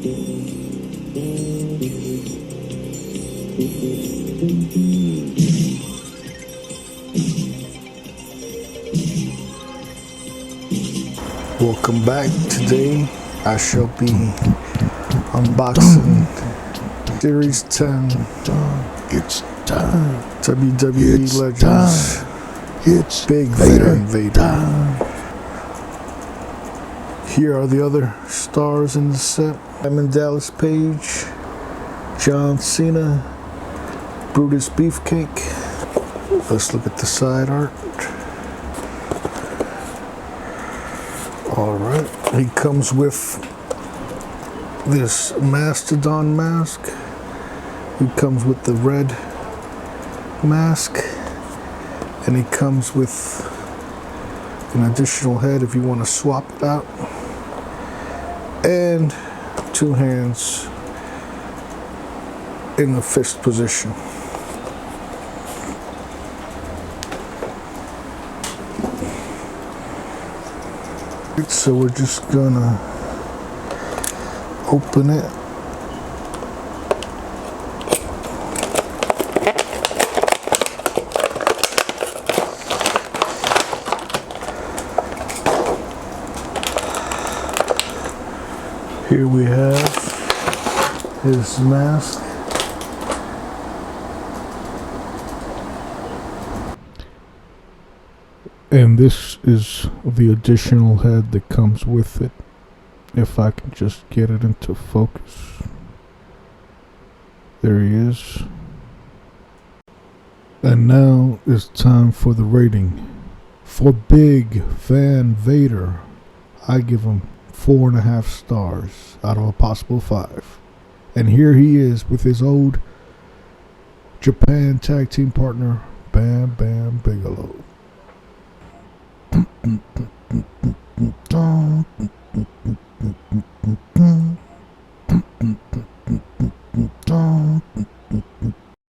Welcome back. Today I shall be unboxing Series 10. It's time. WWE It's Legends. time. It's Big Vader. Van Vader. Time. Here are the other stars in the set. Diamond Dallas Page, John Cena, Brutus Beefcake. Let's look at the side art. Alright, he comes with this Mastodon mask. He comes with the red mask. And he comes with an additional head if you want to swap it out. And two hands in the fist position. So we're just gonna open it. Here we have his mask. And this is the additional head that comes with it. If I can just get it into focus. There he is. And now it's time for the rating. For Big Van Vader, I give him 4.5 stars out of a possible 5. And here he is with his old Japan tag team partner, Bam Bam Bigelow.